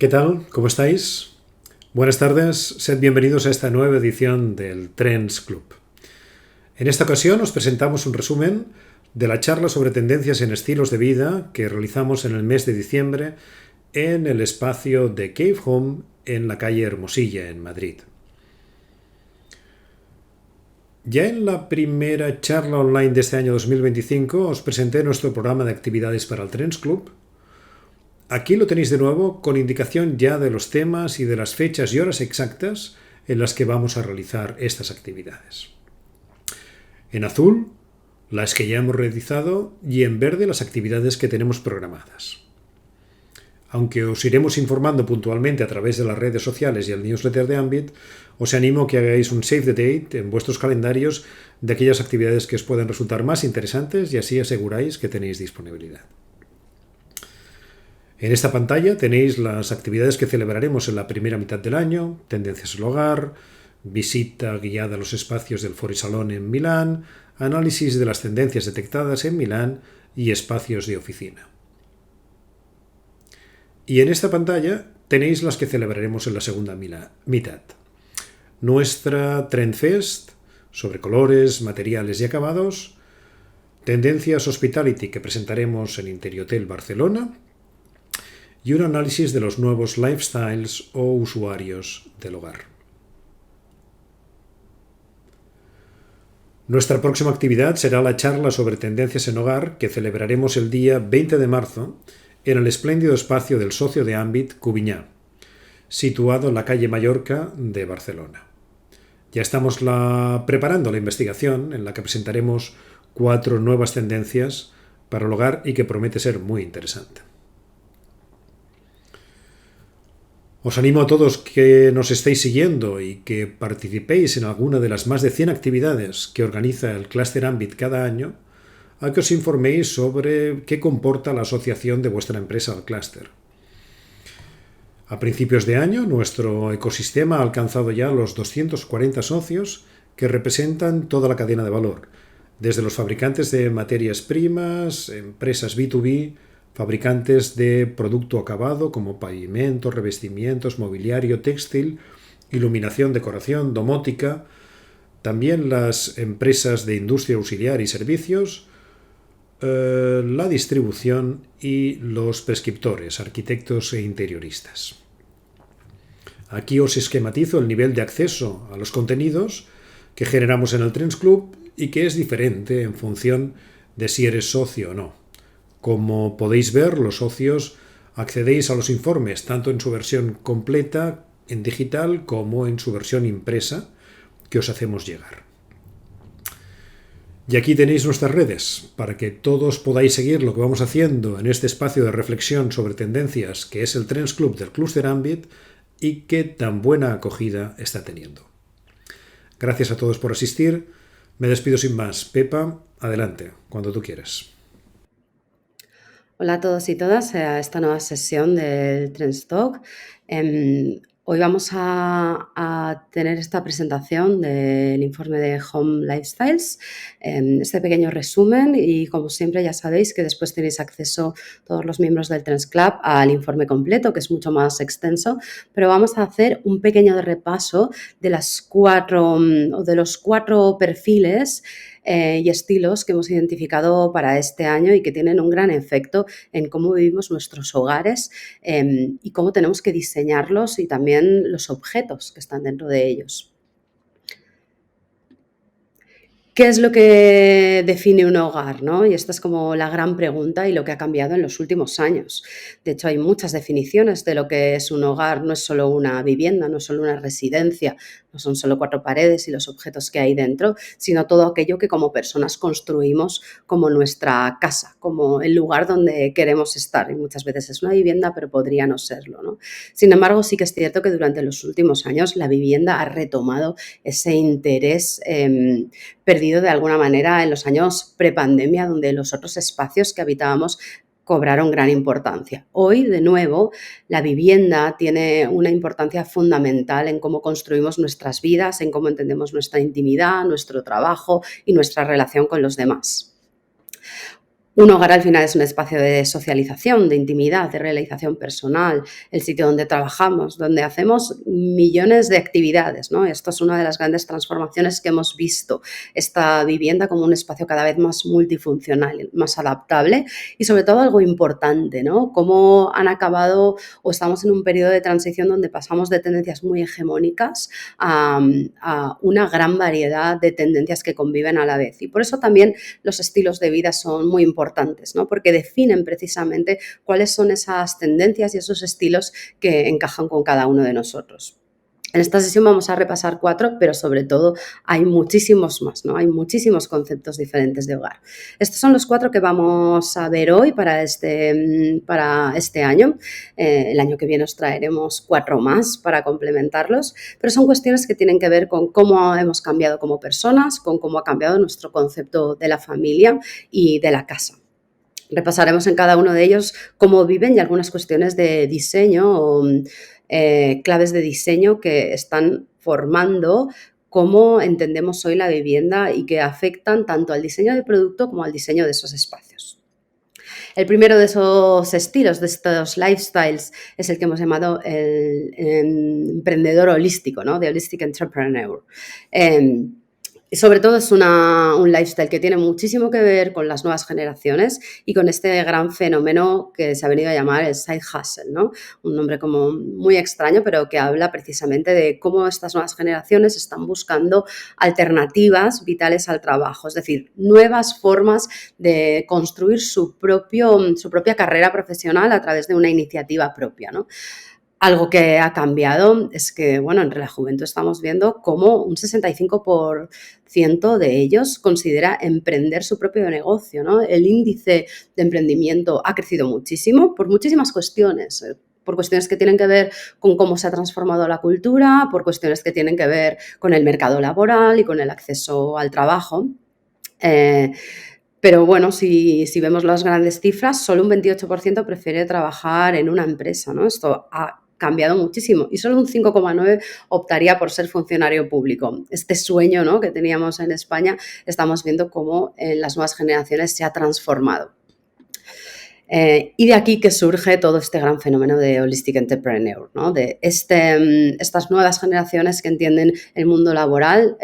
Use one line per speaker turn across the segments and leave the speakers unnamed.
¿Qué tal? ¿Cómo estáis? Buenas tardes, sed bienvenidos a esta nueva edición del Trends Club. En esta ocasión os presentamos un resumen de la charla sobre tendencias en estilos de vida que realizamos en el mes de diciembre en el espacio de Cave Home en la calle Hermosilla, en Madrid. Ya en la primera charla online de este año 2025 os presenté nuestro programa de actividades para el Trends Club. Aquí lo tenéis de nuevo con indicación ya de los temas y de las fechas y horas exactas en las que vamos a realizar estas actividades. En azul, las que ya hemos realizado, y en verde, las actividades que tenemos programadas. Aunque os iremos informando puntualmente a través de las redes sociales y el newsletter de Ambit, os animo a que hagáis un save the date en vuestros calendarios de aquellas actividades que os puedan resultar más interesantes y así aseguráis que tenéis disponibilidad. En esta pantalla tenéis las actividades que celebraremos en la primera mitad del año: tendencias al hogar, visita guiada a los espacios del Forisalón en Milán, análisis de las tendencias detectadas en Milán y espacios de oficina. Y en esta pantalla tenéis las que celebraremos en la segunda mitad. Nuestra Trendfest sobre colores, materiales y acabados, tendencias Hospitality que presentaremos en Interiotel Barcelona, y un análisis de los nuevos lifestyles o usuarios del hogar. Nuestra próxima actividad será la charla sobre tendencias en hogar que celebraremos el día 20 de marzo en el espléndido espacio del socio de Ambit, Cubiñá, situado en la calle Mallorca de Barcelona. Ya estamos preparando la investigación en la que presentaremos 4 nuevas tendencias para el hogar y que promete ser muy interesante. Os animo a todos que nos estéis siguiendo y que participéis en alguna de las más de 100 actividades que organiza el Clúster Ambit cada año, a que os informéis sobre qué comporta la asociación de vuestra empresa al clúster. A principios de año, nuestro ecosistema ha alcanzado ya los 240 socios que representan toda la cadena de valor, desde los fabricantes de materias primas, empresas B2B, fabricantes de producto acabado como pavimentos, revestimientos, mobiliario, textil, iluminación, decoración, domótica, también las empresas de industria auxiliar y servicios, la distribución y los prescriptores, arquitectos e interioristas. Aquí os esquematizo el nivel de acceso a los contenidos que generamos en el Trends Club y que es diferente en función de si eres socio o no. Como podéis ver, los socios accedéis a los informes tanto en su versión completa, en digital, como en su versión impresa que os hacemos llegar. Y aquí tenéis nuestras redes para que todos podáis seguir lo que vamos haciendo en este espacio de reflexión sobre tendencias que es el Trends Club del Clúster Ambit y que tan buena acogida está teniendo. Gracias a todos por asistir. Me despido sin más. Pepa, adelante, cuando tú quieras.
Hola a todos y todas a esta nueva sesión del Trends Talk. Hoy vamos a tener esta presentación del informe de Home Lifestyles, este pequeño resumen, y como siempre ya sabéis que después tenéis acceso todos los miembros del Trends Club al informe completo, que es mucho más extenso, pero vamos a hacer un pequeño repaso de los 4 perfiles y estilos que hemos identificado para este año y que tienen un gran efecto en cómo vivimos nuestros hogares y cómo tenemos que diseñarlos y también los objetos que están dentro de ellos. ¿Qué es lo que define un hogar, ¿no? Y esta es como la gran pregunta y lo que ha cambiado en los últimos años. De hecho, hay muchas definiciones de lo que es un hogar. No es solo una vivienda, no es solo una residencia, no son solo 4 paredes y los objetos que hay dentro, sino todo aquello que como personas construimos como nuestra casa, como el lugar donde queremos estar. Y muchas veces es una vivienda, pero podría no serlo, ¿no? Sin embargo, sí que es cierto que durante los últimos años la vivienda ha retomado ese interés perdido de alguna manera en los años prepandemia, donde los otros espacios que habitábamos cobraron gran importancia. Hoy, de nuevo, la vivienda tiene una importancia fundamental en cómo construimos nuestras vidas, en cómo entendemos nuestra intimidad, nuestro trabajo y nuestra relación con los demás. Un hogar al final es un espacio de socialización, de intimidad, de realización personal, el sitio donde trabajamos, donde hacemos millones de actividades, ¿no? Esto es una de las grandes transformaciones que hemos visto, esta vivienda como un espacio cada vez más multifuncional, más adaptable y sobre todo algo importante, ¿no? Cómo han acabado o estamos en un periodo de transición donde pasamos de tendencias muy hegemónicas a una gran variedad de tendencias que conviven a la vez. Y por eso también los estilos de vida son muy importantes, ¿no? Porque definen precisamente cuáles son esas tendencias y esos estilos que encajan con cada uno de nosotros. En esta sesión vamos a repasar 4, pero sobre todo hay muchísimos más, ¿no? Hay muchísimos conceptos diferentes de hogar. Estos son los 4 que vamos a ver hoy para este año. El año que viene os traeremos 4 más para complementarlos, pero son cuestiones que tienen que ver con cómo hemos cambiado como personas, con cómo ha cambiado nuestro concepto de la familia y de la casa. Repasaremos en cada uno de ellos cómo viven y algunas cuestiones de diseño o claves de diseño que están formando cómo entendemos hoy la vivienda y que afectan tanto al diseño del producto como al diseño de esos espacios. El primero de esos estilos, de estos lifestyles, es el que hemos llamado el emprendedor holístico, ¿no? The Holistic Entrepreneur. Y sobre todo es un lifestyle que tiene muchísimo que ver con las nuevas generaciones y con este gran fenómeno que se ha venido a llamar el side hustle, ¿no? Un nombre como muy extraño, pero que habla precisamente de cómo estas nuevas generaciones están buscando alternativas vitales al trabajo, es decir, nuevas formas de construir su propia carrera profesional a través de una iniciativa propia, ¿no? Algo que ha cambiado es que, bueno, entre la juventud estamos viendo cómo un 65% de ellos considera emprender su propio negocio, ¿no? El índice de emprendimiento ha crecido muchísimo por muchísimas cuestiones, por cuestiones que tienen que ver con cómo se ha transformado la cultura, por cuestiones que tienen que ver con el mercado laboral y con el acceso al trabajo. Pero bueno, si vemos las grandes cifras, solo un 28% prefiere trabajar en una empresa, ¿no? Esto ha cambiado muchísimo y solo un 5,9% optaría por ser funcionario público. Este sueño, ¿no?, que teníamos en España, estamos viendo cómo en las nuevas generaciones se ha transformado. Y de aquí que surge todo este gran fenómeno de Holistic Entrepreneur, ¿no? De estas nuevas generaciones que entienden el mundo laboral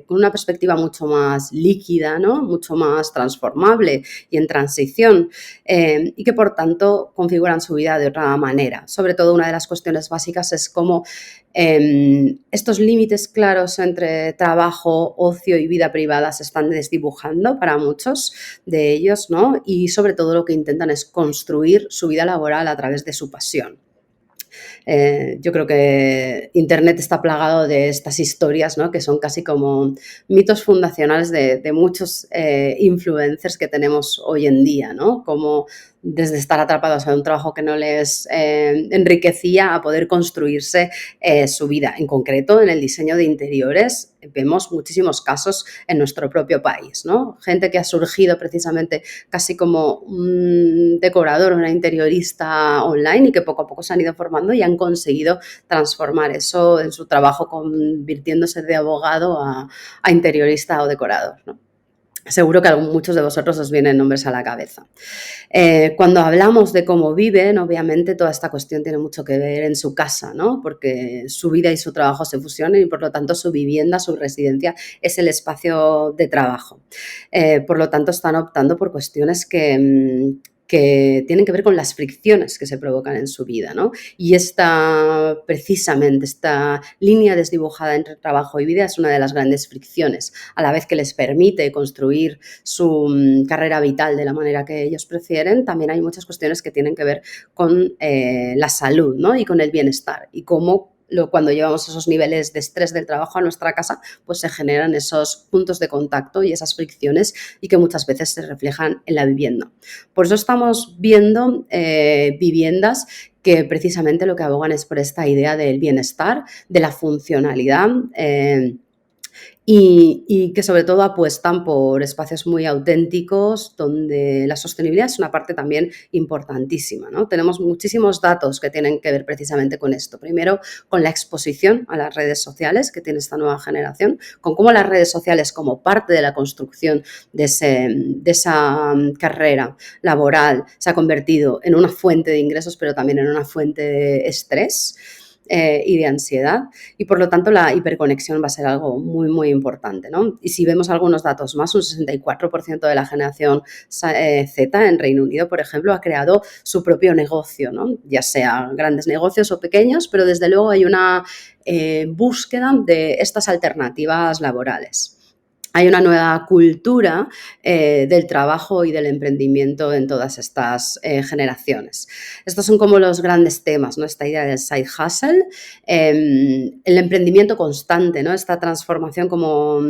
con una perspectiva mucho más líquida, ¿no? Mucho más transformable y en transición, y que por tanto configuran su vida de otra manera. Sobre todo una de las cuestiones básicas es cómo estos límites claros entre trabajo, ocio y vida privada se están desdibujando para muchos de ellos, ¿no? Y sobre todo lo que intentan es construir su vida laboral a través de su pasión. Yo creo que Internet está plagado de estas historias, ¿no?, que son casi como mitos fundacionales de muchos influencers que tenemos hoy en día, ¿no? Como desde estar atrapados en un trabajo que no les enriquecía a poder construirse su vida. En concreto, en el diseño de interiores, vemos muchísimos casos en nuestro propio país, ¿no? Gente que ha surgido precisamente casi como un decorador, una interiorista online y que poco a poco se han ido formando y han conseguido transformar eso en su trabajo, convirtiéndose de abogado a interiorista o decorador, ¿no? Seguro que a muchos de vosotros os vienen nombres a la cabeza. Cuando hablamos de cómo viven, obviamente toda esta cuestión tiene mucho que ver en su casa, ¿no? Porque su vida y su trabajo se fusionan y por lo tanto su vivienda, su residencia es el espacio de trabajo. Por lo tanto están optando por cuestiones que tienen que ver con las fricciones que se provocan en su vida, ¿no? Y precisamente esta línea desdibujada entre trabajo y vida es una de las grandes fricciones, a la vez que les permite construir su carrera vital de la manera que ellos prefieren. También hay muchas cuestiones que tienen que ver con la salud, ¿no?, y con el bienestar y cómo cuando llevamos esos niveles de estrés del trabajo a nuestra casa, pues se generan esos puntos de contacto y esas fricciones y que muchas veces se reflejan en la vivienda. Por eso estamos viendo viviendas que precisamente lo que abogan es por esta idea del bienestar, de la funcionalidad, y que sobre todo apuestan por espacios muy auténticos donde la sostenibilidad es una parte también importantísima, ¿no? Tenemos muchísimos datos que tienen que ver precisamente con esto. Primero, con la exposición a las redes sociales que tiene esta nueva generación, con cómo las redes sociales como parte de la construcción de esa carrera laboral se ha convertido en una fuente de ingresos, pero también en una fuente de estrés y de ansiedad, y por lo tanto la hiperconexión va a ser algo muy, muy importante, ¿no? Y si vemos algunos datos más, un 64% de la generación Z en Reino Unido, por ejemplo, ha creado su propio negocio, ¿no? Ya sea grandes negocios o pequeños, pero desde luego hay una búsqueda de estas alternativas laborales. Hay una nueva cultura del trabajo y del emprendimiento en todas estas generaciones. Estos son como los grandes temas, ¿no? Esta idea del side hustle, el emprendimiento constante, ¿no? Esta transformación como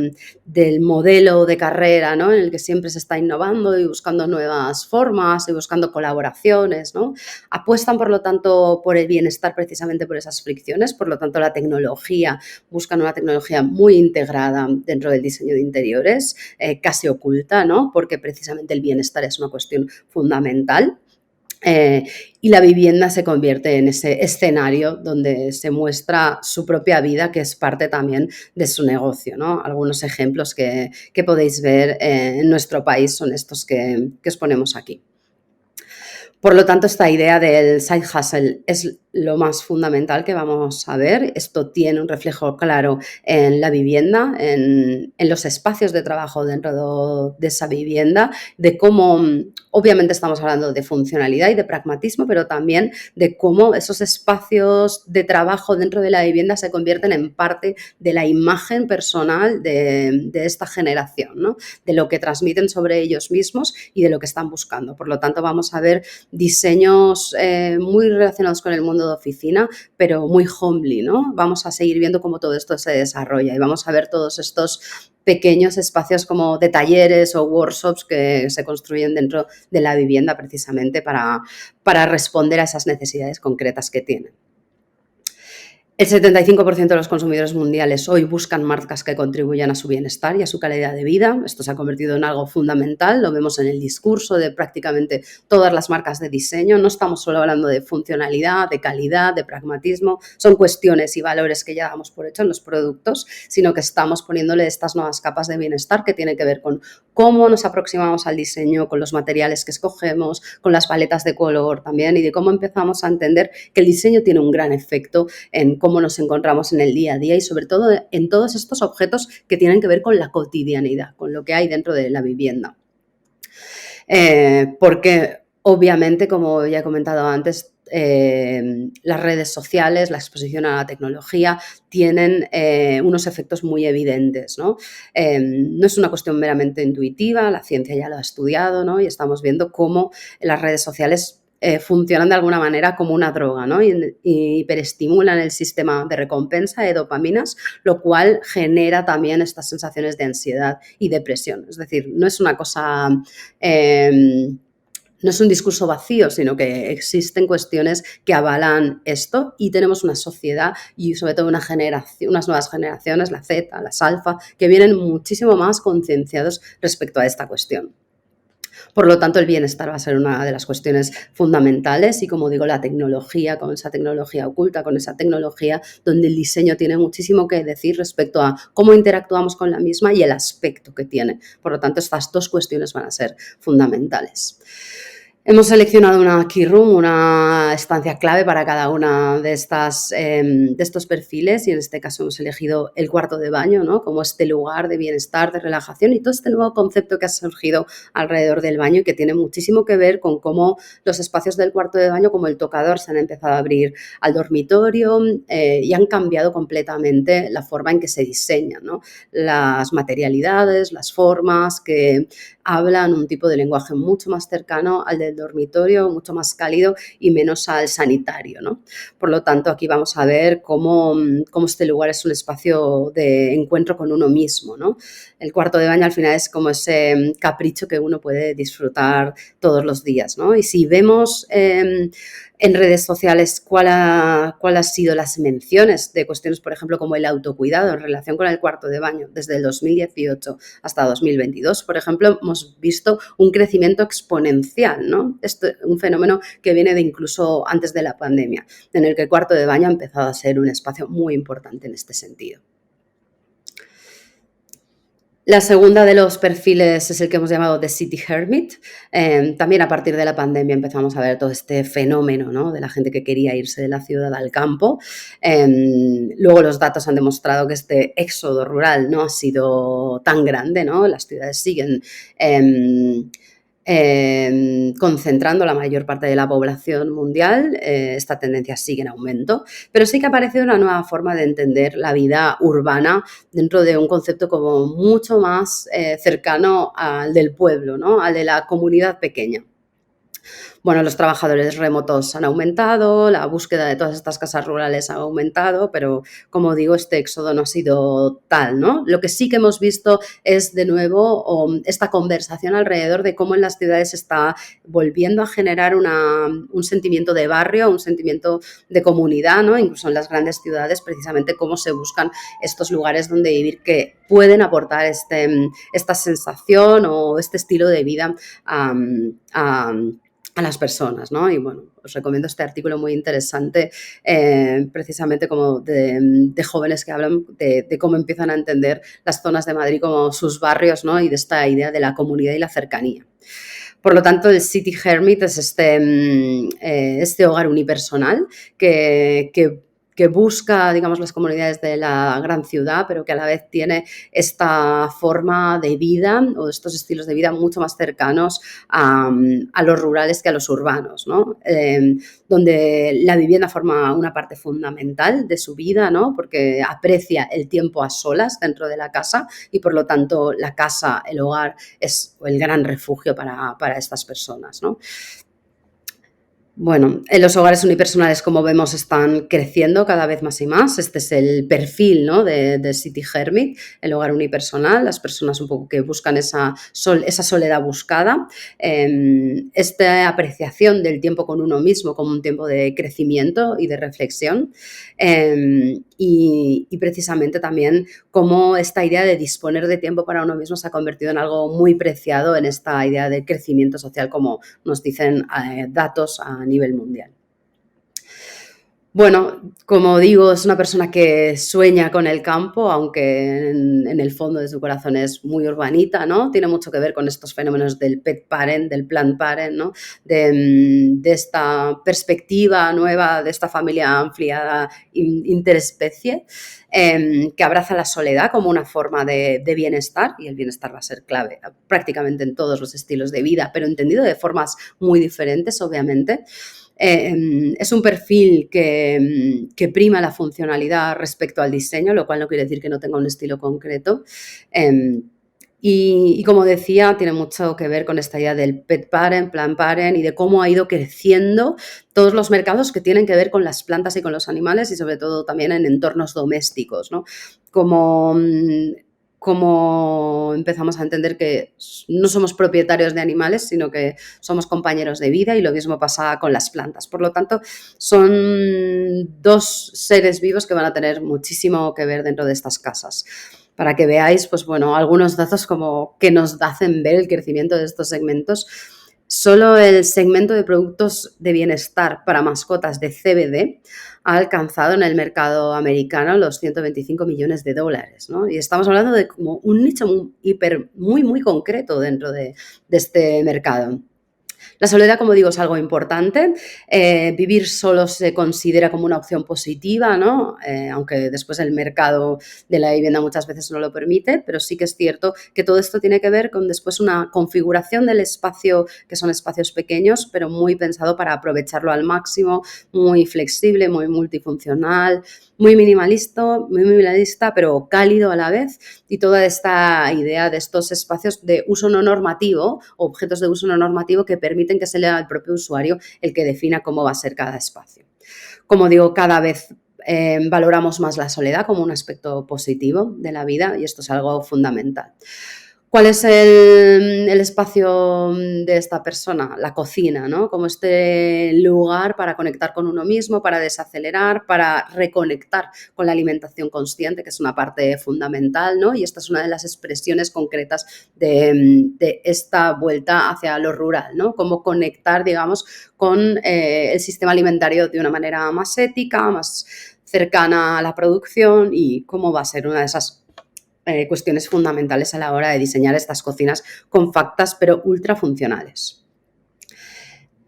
del modelo de carrera, ¿no? En el que siempre se está innovando y buscando nuevas formas y buscando colaboraciones, ¿no? Apuestan, por lo tanto, por el bienestar precisamente por esas fricciones, por lo tanto, la tecnología, buscan una tecnología muy integrada dentro del diseño de interiores, casi oculta, ¿no? Porque precisamente el bienestar es una cuestión fundamental. Y la vivienda se convierte en ese escenario donde se muestra su propia vida, que es parte también de su negocio, ¿no? Algunos ejemplos que podéis ver en nuestro país son estos que os ponemos aquí. Por lo tanto, esta idea del side hustle es lo más fundamental que vamos a ver. Esto tiene un reflejo claro en la vivienda, en los espacios de trabajo dentro de esa vivienda, de cómo, obviamente estamos hablando de funcionalidad y de pragmatismo, pero también de cómo esos espacios de trabajo dentro de la vivienda se convierten en parte de la imagen personal de esta generación, ¿no? De lo que transmiten sobre ellos mismos y de lo que están buscando. Por lo tanto, vamos a ver diseños muy relacionados con el mundo de oficina, pero muy homely, ¿no? Vamos a seguir viendo cómo todo esto se desarrolla y vamos a ver todos estos pequeños espacios como de talleres o workshops que se construyen dentro de la vivienda precisamente para responder a esas necesidades concretas que tienen. El 75% de los consumidores mundiales hoy buscan marcas que contribuyan a su bienestar y a su calidad de vida. Esto se ha convertido en algo fundamental, lo vemos en el discurso de prácticamente todas las marcas de diseño. No estamos solo hablando de funcionalidad, de calidad, de pragmatismo, son cuestiones y valores que ya damos por hecho en los productos, sino que estamos poniéndole estas nuevas capas de bienestar que tienen que ver con cómo nos aproximamos al diseño, con los materiales que escogemos, con las paletas de color también, y de cómo empezamos a entender que el diseño tiene un gran efecto en cómo nos encontramos en el día a día y sobre todo en todos estos objetos que tienen que ver con la cotidianidad, con lo que hay dentro de la vivienda. Porque obviamente, como ya he comentado antes, las redes sociales, la exposición a la tecnología tienen unos efectos muy evidentes, ¿no? No es una cuestión meramente intuitiva, la ciencia ya lo ha estudiado, ¿no? Y estamos viendo cómo las redes sociales funcionan de alguna manera como una droga, ¿no? Y hiperestimulan el sistema de recompensa de dopaminas, lo cual genera también estas sensaciones de ansiedad y depresión. Es decir, no es una cosa... no es un discurso vacío, sino que existen cuestiones que avalan esto y tenemos una sociedad y sobre todo unas nuevas generaciones, la Z, las alfa, que vienen muchísimo más concienciados respecto a esta cuestión. Por lo tanto, el bienestar va a ser una de las cuestiones fundamentales y, como digo, la tecnología, con esa tecnología oculta, con esa tecnología donde el diseño tiene muchísimo que decir respecto a cómo interactuamos con la misma y el aspecto que tiene. Por lo tanto, estas dos cuestiones van a ser fundamentales. Hemos seleccionado una key room, una estancia clave para cada una de estos perfiles y en este caso hemos elegido el cuarto de baño, ¿no? Como este lugar de bienestar, de relajación y todo este nuevo concepto que ha surgido alrededor del baño y que tiene muchísimo que ver con cómo los espacios del cuarto de baño, como el tocador, se han empezado a abrir al dormitorio y han cambiado completamente la forma en que se diseñan, ¿no? Las materialidades, las formas que hablan un tipo de lenguaje mucho más cercano al del dormitorio, mucho más cálido y menos al sanitario, ¿no? Por lo tanto, aquí vamos a ver cómo este lugar es un espacio de encuentro con uno mismo, ¿no? El cuarto de baño al final es como ese capricho que uno puede disfrutar todos los días, ¿no? Y si vemos en redes sociales cuál ha sido las menciones de cuestiones, por ejemplo, como el autocuidado en relación con el cuarto de baño. Desde el 2018 hasta 2022, por ejemplo, hemos visto un crecimiento exponencial, ¿no? Un fenómeno que viene de incluso antes de la pandemia, en el que el cuarto de baño ha empezado a ser un espacio muy importante en este sentido. La segunda de los perfiles es el que hemos llamado The City Hermit. También a partir de la pandemia empezamos a ver todo este fenómeno, ¿no?, de la gente que quería irse de la ciudad al campo. Luego los datos han demostrado que este éxodo rural no ha sido tan grande, ¿no? Las ciudades siguen concentrando la mayor parte de la población mundial. Esta tendencia sigue en aumento, pero sí que ha aparecido una nueva forma de entender la vida urbana dentro de un concepto como mucho más cercano al del pueblo, ¿no?, al de la comunidad pequeña. Bueno, los trabajadores remotos han aumentado, la búsqueda de todas estas casas rurales ha aumentado, pero como digo, este éxodo no ha sido tal, ¿no? Lo que sí que hemos visto es de nuevo esta conversación alrededor de cómo en las ciudades está volviendo a generar un sentimiento de barrio, un sentimiento de comunidad, ¿no? Incluso en las grandes ciudades, precisamente cómo se buscan estos lugares donde vivir que pueden aportar esta sensación o este estilo de vida a las personas, ¿no? Y bueno, os recomiendo este artículo muy interesante, precisamente como de jóvenes que hablan de cómo empiezan a entender las zonas de Madrid como sus barrios, ¿no?, y de esta idea de la comunidad y la cercanía. Por lo tanto, el City Hermit es este hogar unipersonal que busca, digamos, las comunidades de la gran ciudad, pero que a la vez tiene esta forma de vida o estos estilos de vida mucho más cercanos a los rurales que a los urbanos, ¿no? Donde la vivienda forma una parte fundamental de su vida, ¿no?, porque aprecia el tiempo a solas dentro de la casa y, por lo tanto, la casa, el hogar, es el gran refugio para estas personas, ¿no? Bueno, los hogares unipersonales, como vemos, están creciendo cada vez más y más. Este es el perfil, ¿no?, de City Hermit, el hogar unipersonal, las personas un poco que buscan esa soledad buscada, esta apreciación del tiempo con uno mismo como un tiempo de crecimiento y de reflexión, y precisamente también cómo esta idea de disponer de tiempo para uno mismo se ha convertido en algo muy preciado en esta idea de crecimiento social, como nos dicen datos a nivel mundial. Bueno, como digo, es una persona que sueña con el campo, aunque en el fondo de su corazón es muy urbanita, ¿no? Tiene mucho que ver con estos fenómenos del pet parent, del plant parent, ¿no?, de esta perspectiva nueva, de esta familia ampliada interespecie, que abraza la soledad como una forma de bienestar, y el bienestar va a ser clave prácticamente en todos los estilos de vida, pero entendido de formas muy diferentes, obviamente. Es un perfil que prima la funcionalidad respecto al diseño, lo cual no quiere decir que no tenga un estilo concreto. Y como decía, tiene mucho que ver con esta idea del pet parent, plant parent, y de cómo ha ido creciendo todos los mercados que tienen que ver con las plantas y con los animales, y sobre todo también en entornos domésticos, ¿no? Como empezamos a entender que no somos propietarios de animales, sino que somos compañeros de vida, y lo mismo pasa con las plantas. Por lo tanto, son dos seres vivos que van a tener muchísimo que ver dentro de estas casas. Para que veáis, pues bueno, algunos datos como que nos hacen ver el crecimiento de estos segmentos. Solo el segmento de productos de bienestar para mascotas de CBD ha alcanzado en el mercado americano los 125 millones de dólares, ¿no? Y estamos hablando de como un nicho muy concreto dentro de este mercado. La soledad, como digo, es algo importante. Vivir solo se considera como una opción positiva, ¿no? Aunque después el mercado de la vivienda muchas veces no lo permite, pero sí que es cierto que todo esto tiene que ver con después una configuración del espacio, que son espacios pequeños, pero muy pensado para aprovecharlo al máximo, muy flexible, muy multifuncional, muy minimalista, pero cálido a la vez, y toda esta idea de estos espacios de uso no normativo, objetos de uso no normativo que permiten que sea el propio usuario el que defina cómo va a ser cada espacio. Como digo, cada vez valoramos más la soledad como un aspecto positivo de la vida, y esto es algo fundamental. ¿Cuál es el espacio de esta persona? La cocina, ¿no? Como este lugar para conectar con uno mismo, para desacelerar, para reconectar con la alimentación consciente, que es una parte fundamental, ¿no? Y esta es una de las expresiones concretas de esta vuelta hacia lo rural, ¿no? Cómo conectar, digamos, con el sistema alimentario de una manera más ética, más cercana a la producción y cómo va a ser una de esas cuestiones fundamentales a la hora de diseñar estas cocinas compactas pero ultra funcionales.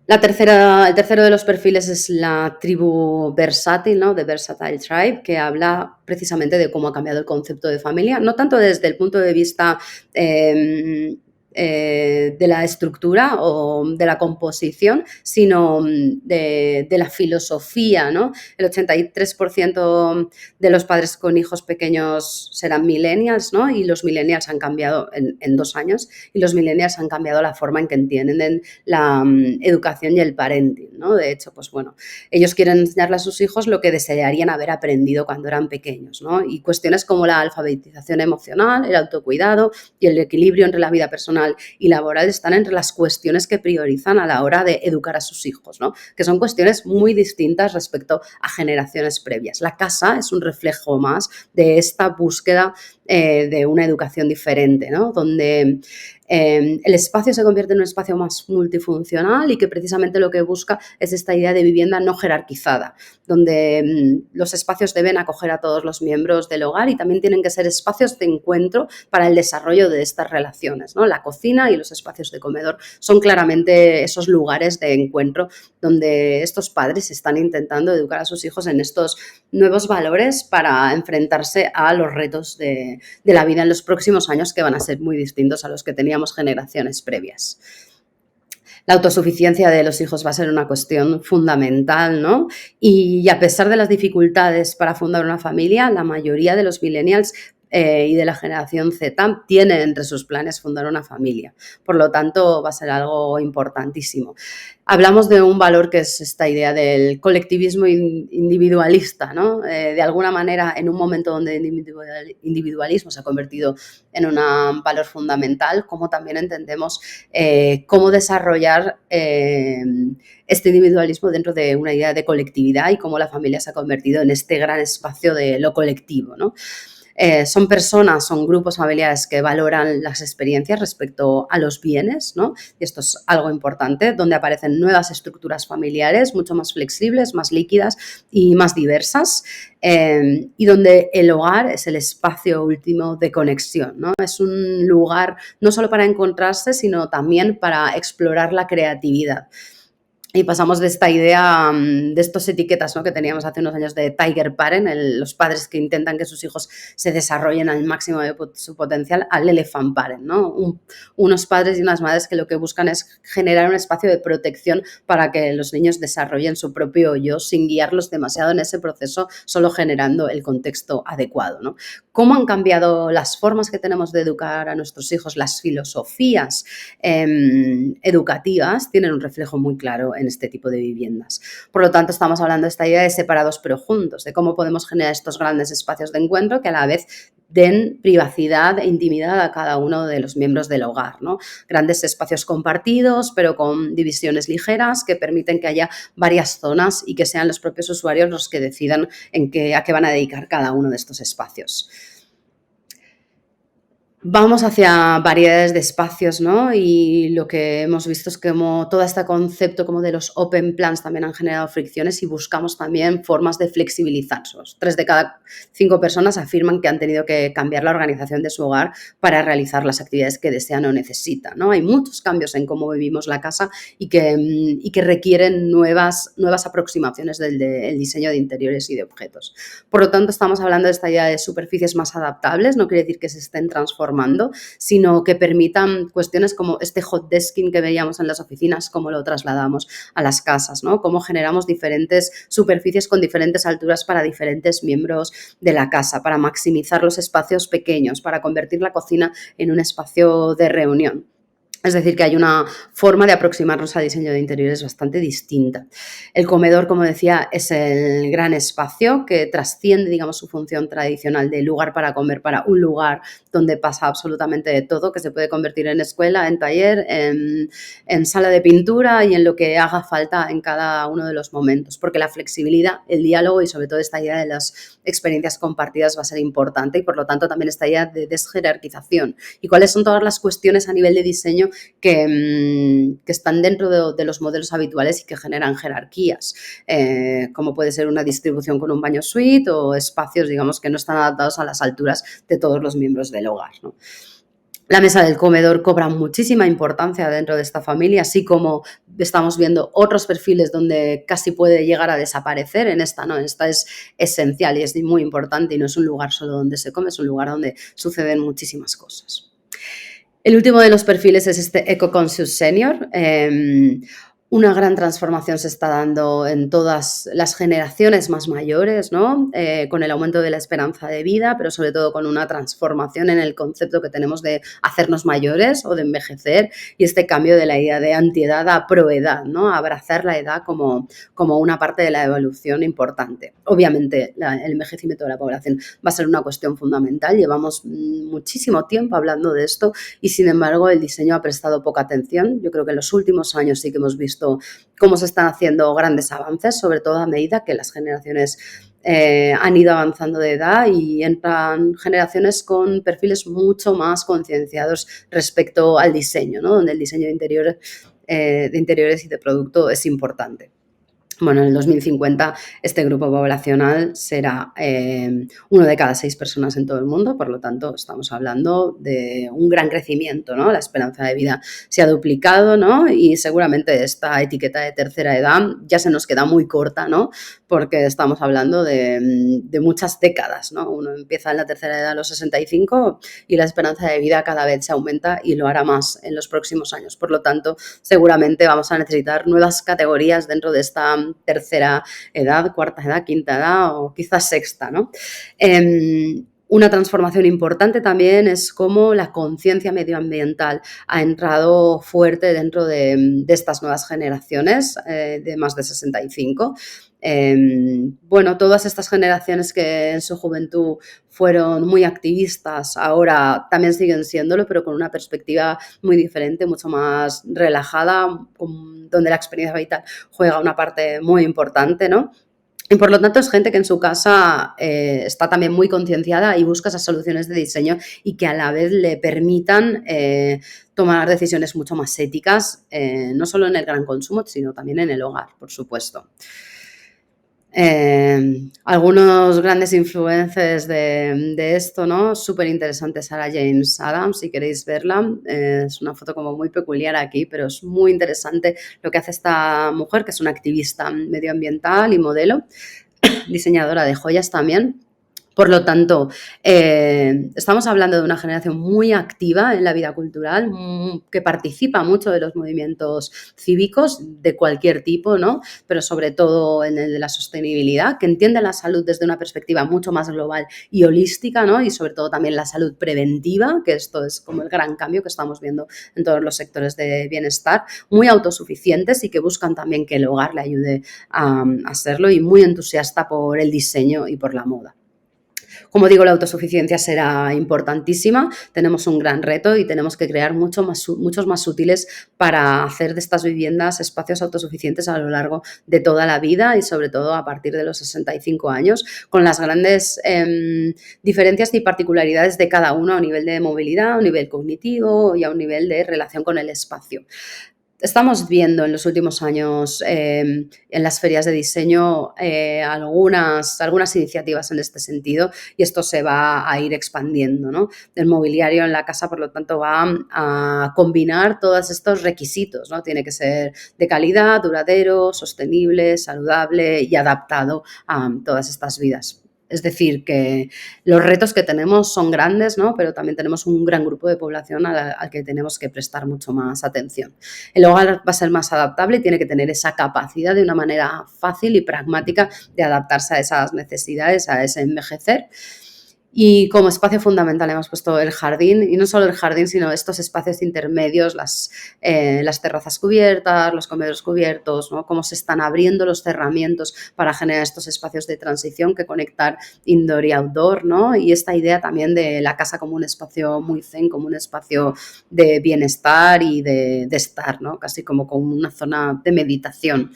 El tercero de los perfiles es la tribu versátil, ¿no? The Versatile Tribe, que habla precisamente de cómo ha cambiado el concepto de familia, no tanto desde el punto de vista de la estructura o de la composición, sino de la filosofía, ¿no? El 83% de los padres con hijos pequeños serán millennials, ¿no? Y los millennials han cambiado en 2 años, y los millennials han cambiado la forma en que entienden la educación y el parenting, ¿no? De hecho, pues bueno, ellos quieren enseñarle a sus hijos lo que desearían haber aprendido cuando eran pequeños, ¿no? Y cuestiones como la alfabetización emocional, el autocuidado y el equilibrio entre la vida personal y laboral están entre las cuestiones que priorizan a la hora de educar a sus hijos, ¿no? Que son cuestiones muy distintas respecto a generaciones previas. La casa es un reflejo más de esta búsqueda de una educación diferente, ¿no? Donde el espacio se convierte en un espacio más multifuncional y que precisamente lo que busca es esta idea de vivienda no jerarquizada, donde los espacios deben acoger a todos los miembros del hogar y también tienen que ser espacios de encuentro para el desarrollo de estas relaciones, ¿no? La cocina y los espacios de comedor son claramente esos lugares de encuentro donde estos padres están intentando educar a sus hijos en estos nuevos valores para enfrentarse a los retos de la vida en los próximos años, que van a ser muy distintos a los que teníamos generaciones previas. La autosuficiencia de los hijos va a ser una cuestión fundamental, ¿no? Y a pesar de las dificultades para fundar una familia, la mayoría de los millennials y de la generación Z tienen entre sus planes fundar una familia. Por lo tanto, va a ser algo importantísimo. Hablamos de un valor que es esta idea del colectivismo individualista, ¿no? De alguna manera, en un momento donde el individualismo se ha convertido en un valor fundamental, como también entendemos cómo desarrollar este individualismo dentro de una idea de colectividad y cómo la familia se ha convertido en este gran espacio de lo colectivo, ¿no? Son personas, son grupos familiares que valoran las experiencias respecto a los bienes, ¿no? Y esto es algo importante, donde aparecen nuevas estructuras familiares mucho más flexibles, más líquidas y más diversas, y donde el hogar es el espacio último de conexión, ¿no? Es un lugar no solo para encontrarse, sino también para explorar la creatividad. Y pasamos de esta idea, de estas etiquetas, ¿no? Que teníamos hace unos años de Tiger Parent, los padres que intentan que sus hijos se desarrollen al máximo de su potencial, al Elephant Parent, ¿no? Unos padres y unas madres que lo que buscan es generar un espacio de protección para que los niños desarrollen su propio yo sin guiarlos demasiado en ese proceso, solo generando el contexto adecuado, ¿no? ¿Cómo han cambiado las formas que tenemos de educar a nuestros hijos? Las filosofías educativas tienen un reflejo muy claro en este tipo de viviendas. Por lo tanto, estamos hablando de esta idea de separados pero juntos, de cómo podemos generar estos grandes espacios de encuentro que a la vez den privacidad e intimidad a cada uno de los miembros del hogar, ¿no? Grandes espacios compartidos, pero con divisiones ligeras que permiten que haya varias zonas y que sean los propios usuarios los que decidan a qué van a dedicar cada uno de estos espacios. Vamos hacia variedades de espacios, ¿no? Y lo que hemos visto es que como todo este concepto como de los open plans también han generado fricciones y buscamos también formas de flexibilizarlos. 3 de cada 5 personas afirman que han tenido que cambiar la organización de su hogar para realizar las actividades que desean o necesitan, ¿no? Hay muchos cambios en cómo vivimos la casa y que requieren nuevas aproximaciones del diseño de interiores y de objetos. Por lo tanto, estamos hablando de esta idea de superficies más adaptables, no quiere decir que se estén transformando, sino que permitan cuestiones como este hot desking que veíamos en las oficinas, cómo lo trasladamos a las casas, ¿no? Cómo generamos diferentes superficies con diferentes alturas para diferentes miembros de la casa, para maximizar los espacios pequeños, para convertir la cocina en un espacio de reunión. Es decir, que hay una forma de aproximarnos al diseño de interiores bastante distinta. El comedor, como decía, es el gran espacio que trasciende, digamos, su función tradicional de lugar para comer para un lugar donde pasa absolutamente de todo, que se puede convertir en escuela, en taller, en sala de pintura y en lo que haga falta en cada uno de los momentos, porque la flexibilidad, el diálogo y sobre todo esta idea de las experiencias compartidas va a ser importante y por lo tanto también esta idea de desjerarquización y cuáles son todas las cuestiones a nivel de diseño que están dentro de los modelos habituales y que generan jerarquías, como puede ser una distribución con un baño suite o espacios, digamos, que no están adaptados a las alturas de todos los miembros del hogar, ¿no? La mesa del comedor cobra muchísima importancia dentro de esta familia, así como estamos viendo otros perfiles donde casi puede llegar a desaparecer. En esta no, en esta es esencial y es muy importante y no es un lugar solo donde se come, es un lugar donde suceden muchísimas cosas. El último de los perfiles es este Eco-Conscious Senior. Una gran transformación se está dando en todas las generaciones más mayores, ¿no? Con el aumento de la esperanza de vida, pero sobre todo con una transformación en el concepto que tenemos de hacernos mayores o de envejecer y este cambio de la idea de antiedad a proedad, ¿no? Abrazar la edad como una parte de la evolución importante. Obviamente, el envejecimiento de la población va a ser una cuestión fundamental. Llevamos muchísimo tiempo hablando de esto y, sin embargo, el diseño ha prestado poca atención. Yo creo que en los últimos años sí que hemos visto cómo se están haciendo grandes avances, sobre todo a medida que las generaciones han ido avanzando de edad y entran generaciones con perfiles mucho más concienciados respecto al diseño, ¿no? Donde el diseño de interiores y de producto es importante. Bueno, en el 2050 este grupo poblacional será 1 de cada 6 personas en todo el mundo, por lo tanto estamos hablando de un gran crecimiento, ¿no? La esperanza de vida se ha duplicado, ¿no? Y seguramente esta etiqueta de tercera edad ya se nos queda muy corta, ¿no? Porque estamos hablando de muchas décadas, ¿no? Uno empieza en la tercera edad a los 65 y la esperanza de vida cada vez se aumenta y lo hará más en los próximos años. Por lo tanto, seguramente vamos a necesitar nuevas categorías dentro de esta tercera edad, cuarta edad, quinta edad o quizás sexta, ¿no? Una transformación importante también es cómo la conciencia medioambiental ha entrado fuerte dentro de estas nuevas generaciones de más de 65. Bueno, todas estas generaciones que en su juventud fueron muy activistas, ahora también siguen siéndolo, pero con una perspectiva muy diferente, mucho más relajada, donde la experiencia vital juega una parte muy importante, ¿no? Y por lo tanto es gente que en su casa está también muy concienciada y busca esas soluciones de diseño y que a la vez le permitan tomar decisiones mucho más éticas, no solo en el gran consumo, sino también en el hogar, por supuesto. Algunos grandes influencers de esto, ¿no? Súper interesante Sarah James Adams, si queréis verla. Es una foto como muy peculiar aquí, pero es muy interesante lo que hace esta mujer, que es una activista medioambiental y modelo, diseñadora de joyas también. Por lo tanto, estamos hablando de una generación muy activa en la vida cultural, que participa mucho de los movimientos cívicos de cualquier tipo, ¿no? Pero sobre todo en el de la sostenibilidad, que entiende la salud desde una perspectiva mucho más global y holística, ¿no? Y sobre todo también la salud preventiva, que esto es como el gran cambio que estamos viendo en todos los sectores de bienestar, muy autosuficientes y que buscan también que el hogar le ayude a serlo y muy entusiasta por el diseño y por la moda. Como digo, la autosuficiencia será importantísima, tenemos un gran reto y tenemos que crear muchos más útiles para hacer de estas viviendas espacios autosuficientes a lo largo de toda la vida y sobre todo a partir de los 65 años, con las grandes diferencias y particularidades de cada uno a un nivel de movilidad, a un nivel cognitivo y a un nivel de relación con el espacio. Estamos viendo en los últimos años en las ferias de diseño algunas iniciativas en este sentido y esto se va a ir expandiendo, ¿no? El mobiliario en la casa, por lo tanto, va a combinar todos estos requisitos, ¿no? Tiene que ser de calidad, duradero, sostenible, saludable y adaptado a todas estas vidas. Es decir, que los retos que tenemos son grandes, ¿no? Pero también tenemos un gran grupo de población al que tenemos que prestar mucho más atención. El hogar va a ser más adaptable y tiene que tener esa capacidad de una manera fácil y pragmática de adaptarse a esas necesidades, a ese envejecer. Y como espacio fundamental hemos puesto el jardín, y no solo el jardín, sino estos espacios intermedios, las terrazas cubiertas, los comedores cubiertos, ¿no? Cómo se están abriendo los cerramientos para generar estos espacios de transición que conectar indoor y outdoor, ¿no? Y esta idea también de la casa como un espacio muy zen, como un espacio de bienestar y de estar, ¿no? Casi como una zona de meditación.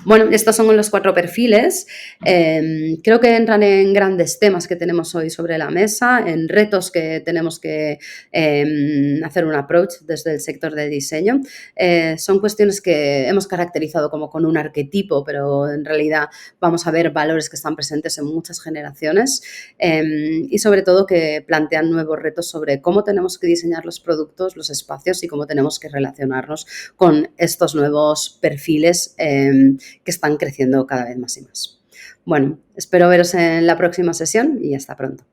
Bueno, estos son los 4 perfiles. Creo que entran en grandes temas que tenemos hoy sobre la mesa, en retos que tenemos que hacer un approach desde el sector de diseño. Son cuestiones que hemos caracterizado como con un arquetipo, pero en realidad vamos a ver valores que están presentes en muchas generaciones y sobre todo que plantean nuevos retos sobre cómo tenemos que diseñar los productos, los espacios y cómo tenemos que relacionarnos con estos nuevos perfiles que están creciendo cada vez más y más. Bueno, espero veros en la próxima sesión y hasta pronto.